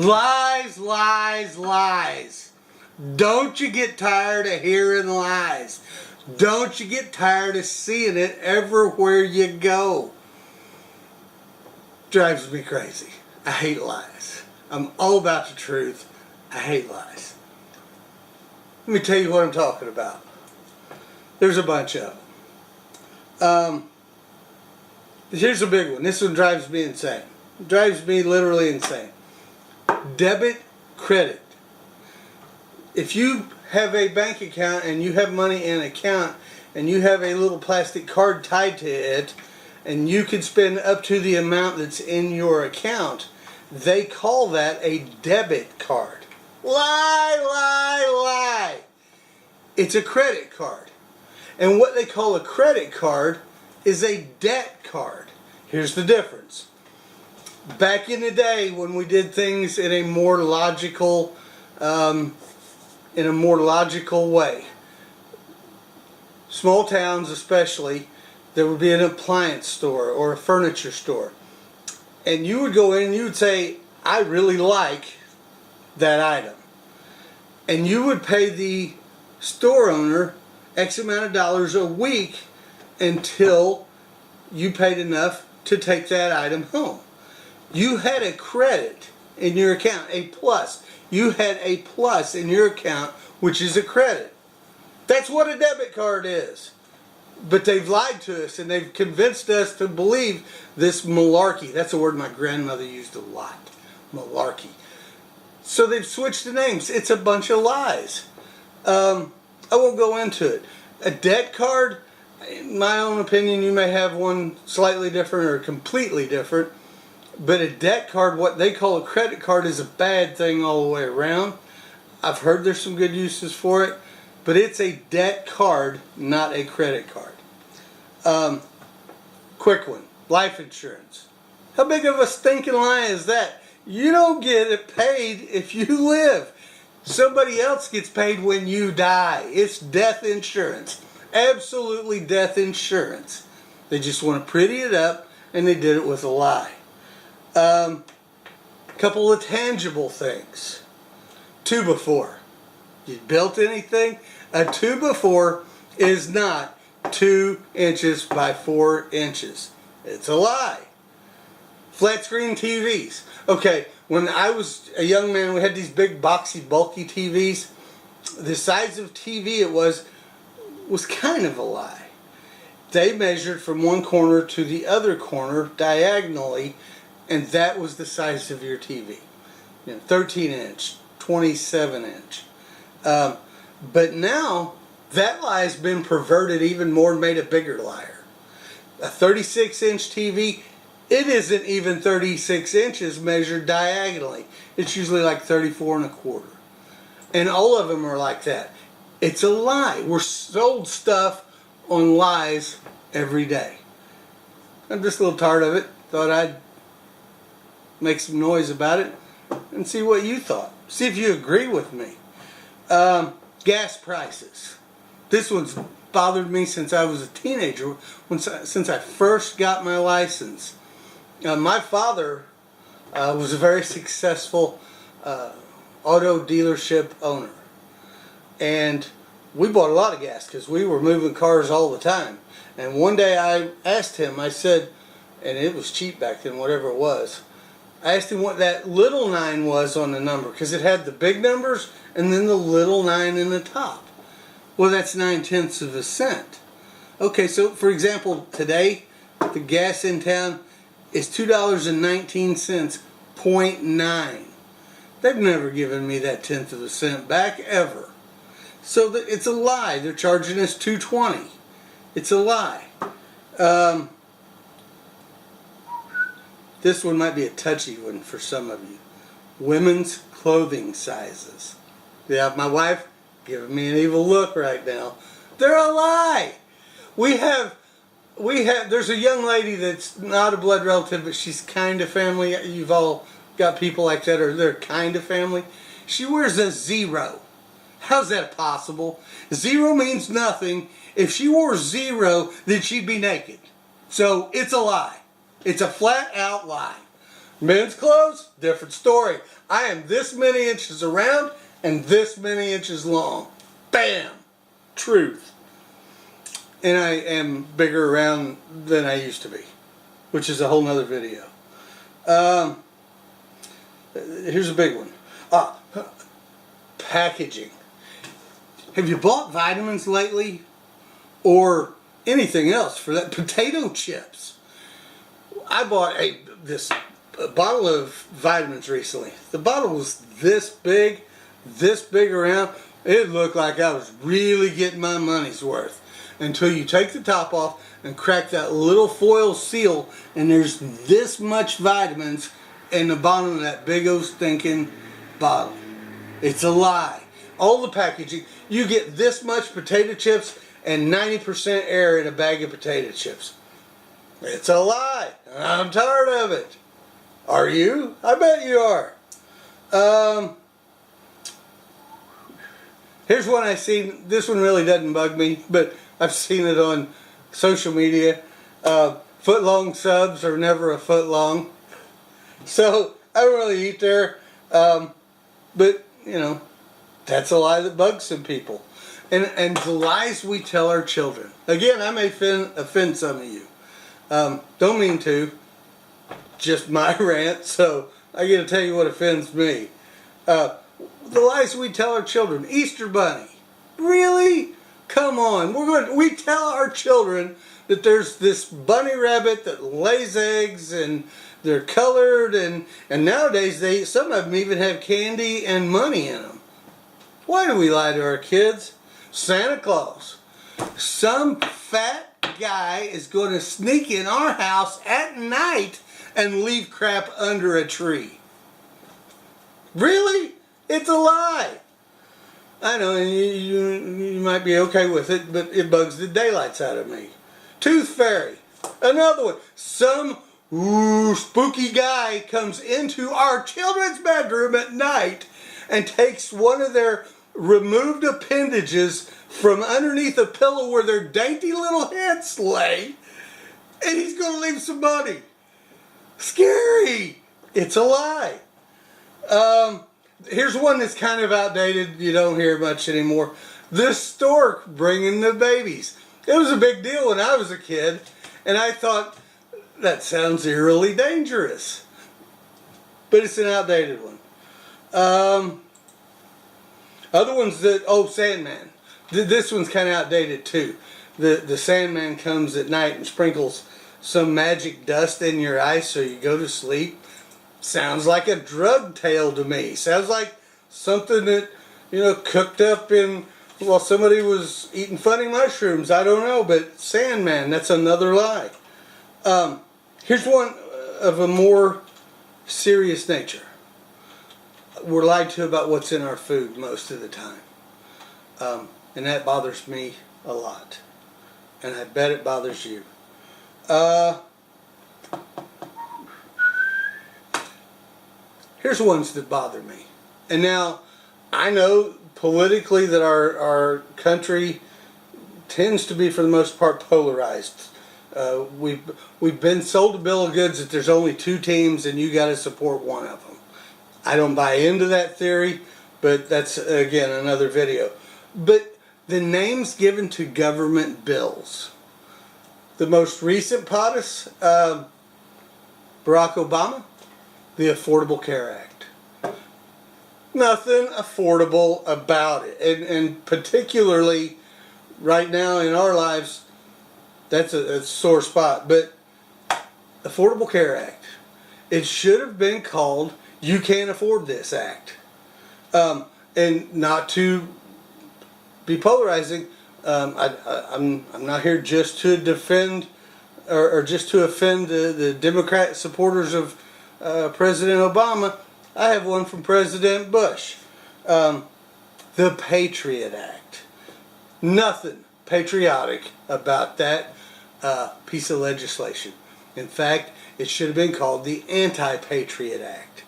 Lies, lies, lies. Don't you get tired of hearing lies? Don't you get tired of seeing it everywhere you go? Drives me crazy. I hate lies. I'm all about the truth. I hate lies. Let me tell you what I'm talking about. There's a bunch of them. Here's a big one. This one drives me insane. It drives me literally insane. Debit, credit. If you have a bank account and you have money in an account and you have a little plastic card tied to it and you can spend up to the amount that's in your account, they call that a debit card. Lie, lie, lie. It's a credit card. And what they call a credit card is a debt card. Here's the difference. Back in the day when we did things in a more logical way, small towns especially, there would be an appliance store or a furniture store. And you would go in and you would say, I really like that item. And you would pay the store owner X amount of dollars a week until you paid enough to take that item home. You had a credit in your account, a plus. You had a plus in your account, which is a credit. That's what a debit card is. But they've lied to us and they've convinced us to believe this malarkey. That's a word my grandmother used a lot. Malarkey. So they've switched the names. It's a bunch of lies. I won't go into it. A debt card, in my own opinion, you may have one slightly different or completely different. But a debt card, what they call a credit card, is a bad thing all the way around. I've heard there's some good uses for it. But it's a debt card, not a credit card. Quick one. Life insurance. How big of a stinking lie is that? You don't get it paid if you live. Somebody else gets paid when you die. It's death insurance. Absolutely death insurance. They just want to pretty it up, and they did it with a lie. Couple of tangible things. 2x4. You built anything? A 2x4 is not 2 inches by 4 inches. It's a lie. Flat screen TVs. Okay, when I was a young man, we had these big, boxy, bulky TVs. The size of TV it was kind of a lie. They measured from one corner to the other corner diagonally, and that was the size of your TV. 13 inch, 27 inch. But now, that lie has been perverted even more and made a bigger liar. A 36-inch TV, it isn't even 36 inches measured diagonally. It's usually like 34 1/4. And all of them are like that. It's a lie. We're sold stuff on lies every day. I'm just a little tired of it. Thought I'd make some noise about it and see what you thought. See if you agree with me. Gas prices. This one's bothered me since I was a teenager, since I first got my license. My father was a very successful auto dealership owner. And we bought a lot of gas because we were moving cars all the time. And one day I asked him, I said, and it was cheap back then, whatever it was, I asked him what that little 9 was on the number, because it had the big numbers and then the little 9 in the top. Well, that's 9/10 of a cent. Okay, so for example, today the gas in town is $2.19, 0.9. They've never given me that 1/10 of a cent back ever. So it's a lie. They're charging us $2.20. It's a lie. This one might be a touchy one for some of you. Women's clothing sizes. Yeah, my wife giving me an evil look right now. They're a lie. There's a young lady that's not a blood relative, but she's kind of family. You've all got people like that, or they're kind of family. She wears a 0. How's that possible? 0 means nothing. If she wore 0, then she'd be naked. So it's a lie. It's a flat out lie. Men's clothes, different story. I am this many inches around and this many inches long. Bam! Truth. And I am bigger around than I used to be, which is a whole nother video. Here's a big one. Packaging. Have you bought vitamins lately? Or anything else for that? Potato chips. I bought this bottle of vitamins recently. The bottle was this big around. It looked like I was really getting my money's worth. Until you take the top off and crack that little foil seal, and there's this much vitamins in the bottom of that big old stinking bottle. It's a lie. All the packaging, you get this much potato chips and 90% air in a bag of potato chips. It's a lie. I'm tired of it. Are you? I bet you are. Here's one I seen. This one really doesn't bug me, but I've seen it on social media. Foot-long subs are never a foot long. So I don't really eat there. But, you know, that's a lie that bugs some people. And the lies we tell our children. Again, I may offend some of you. Don't mean to. Just my rant, so I get to tell you what offends me. The lies we tell our children. Easter Bunny. Really? Come on. We tell our children that there's this bunny rabbit that lays eggs and they're colored and nowadays some of them even have candy and money in them. Why do we lie to our kids? Santa Claus. Some fat guy is going to sneak in our house at night and leave crap under a tree. Really? It's a lie. I know, and you might be okay with it, but it bugs the daylights out of me. Tooth Fairy. Another one. Some spooky guy comes into our children's bedroom at night and takes one of their removed appendages from underneath a pillow where their dainty little heads lay, and he's going to leave some money. Scary. It's a lie. Here's one that's kind of outdated. You don't hear much anymore. The stork bringing the babies. It was a big deal when I was a kid, and I thought, that sounds eerily dangerous. But it's an outdated one. Other ones that, Sandman. This one's kind of outdated too. The Sandman comes at night and sprinkles some magic dust in your eyes so you go to sleep. Sounds like a drug tale to me. Sounds like something that, cooked up while somebody was eating funny mushrooms. I don't know, but Sandman, that's another lie. Here's one of a more serious nature. We're lied to about what's in our food most of the time. And that bothers me a lot. And I bet it bothers you. Here's ones that bother me. And now, I know politically that our country tends to be, for the most part, polarized. We've been sold a bill of goods that there's only two teams and you got to support one of them. I don't buy into that theory, but that's, again, another video. But the names given to government bills. The most recent POTUS, Barack Obama, the Affordable Care Act. Nothing affordable about it. And particularly right now in our lives, that's a sore spot. But Affordable Care Act. It should have been called You Can't Afford This Act. And not to be polarizing, I'm not here just to defend or just to offend the Democrat supporters of President Obama. I have one from President Bush. The Patriot Act. Nothing patriotic about that piece of legislation. In fact, it should have been called the Anti-Patriot Act.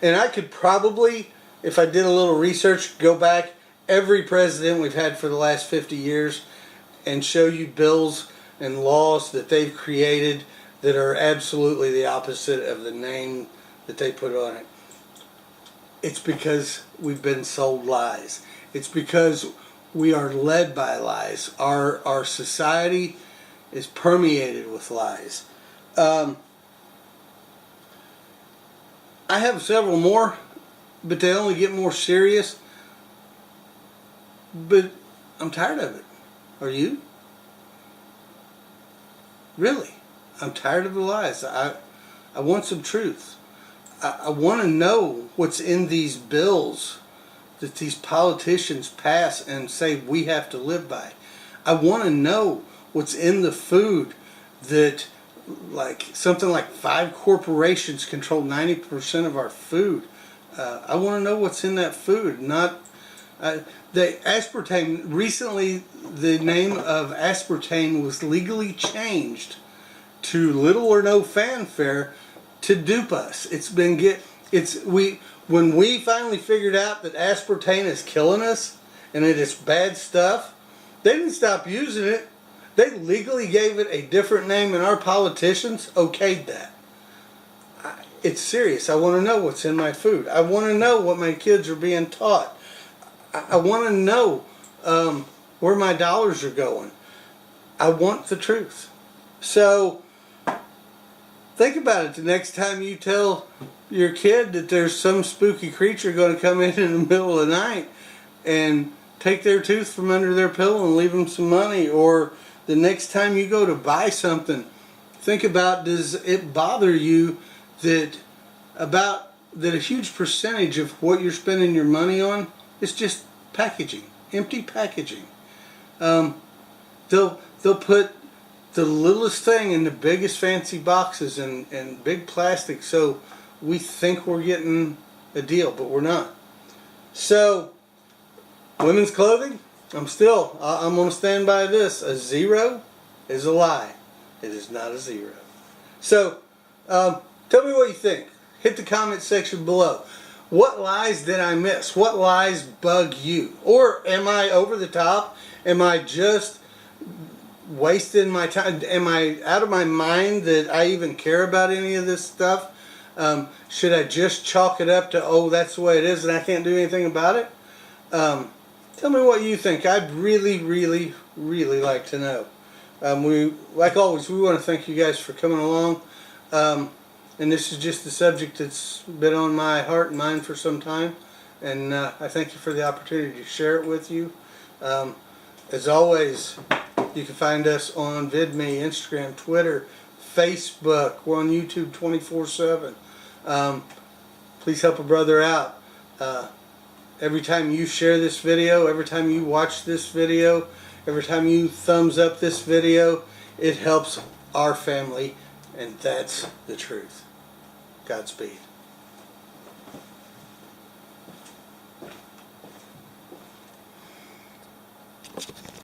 And I could probably, if I did a little research, go back every president we've had for the last 50 years and show you bills and laws that they've created that are absolutely the opposite of the name that they put on it. It's because we've been sold lies. It's because we are led by lies. Our society is permeated with lies. I have several more, but they only get more serious. But I'm tired of it. Are you? Really? I'm tired of the lies. I want some truth. I want to know what's in these bills that these politicians pass and say we have to live by. I want to know what's in the food that, like, something like 5 corporations control 90% of our food. I want to know what's in that food. Not the aspartame. Recently, the name of aspartame was legally changed to little or no fanfare to dupe us. When we finally figured out that aspartame is killing us and it is bad stuff, they didn't stop using it. They legally gave it a different name, and our politicians okayed that. It's serious. I want to know what's in my food. I want to know what my kids are being taught. I want to know where my dollars are going. I want the truth. So think about it the next time you tell your kid that there's some spooky creature going to come in the middle of the night and take their tooth from under their pillow and leave them some money. Or the next time you go to buy something, think about, does it bother you that a huge percentage of what you're spending your money on is just packaging, empty packaging. They'll put the littlest thing in the biggest fancy boxes and big plastic, so we think we're getting a deal, but we're not. So, women's clothing, I'm going to stand by this. A 0 is a lie. It is not a 0. So, tell me what you think. Hit the comment section below. What lies did I miss? What lies bug you? Or am I over the top? Am I just wasting my time? Am I out of my mind that I even care about any of this stuff? Should I just chalk it up to, oh, that's the way it is and I can't do anything about it? Tell me what you think. I'd really, really, really like to know. Like always, we want to thank you guys for coming along. And this is just the subject that's been on my heart and mind for some time. And I thank you for the opportunity to share it with you. As always, you can find us on VidMe, Instagram, Twitter, Facebook. We're on YouTube 24/7. Please help a brother out. Every time you share this video, every time you watch this video, every time you thumbs up this video, it helps our family, and that's the truth. Godspeed.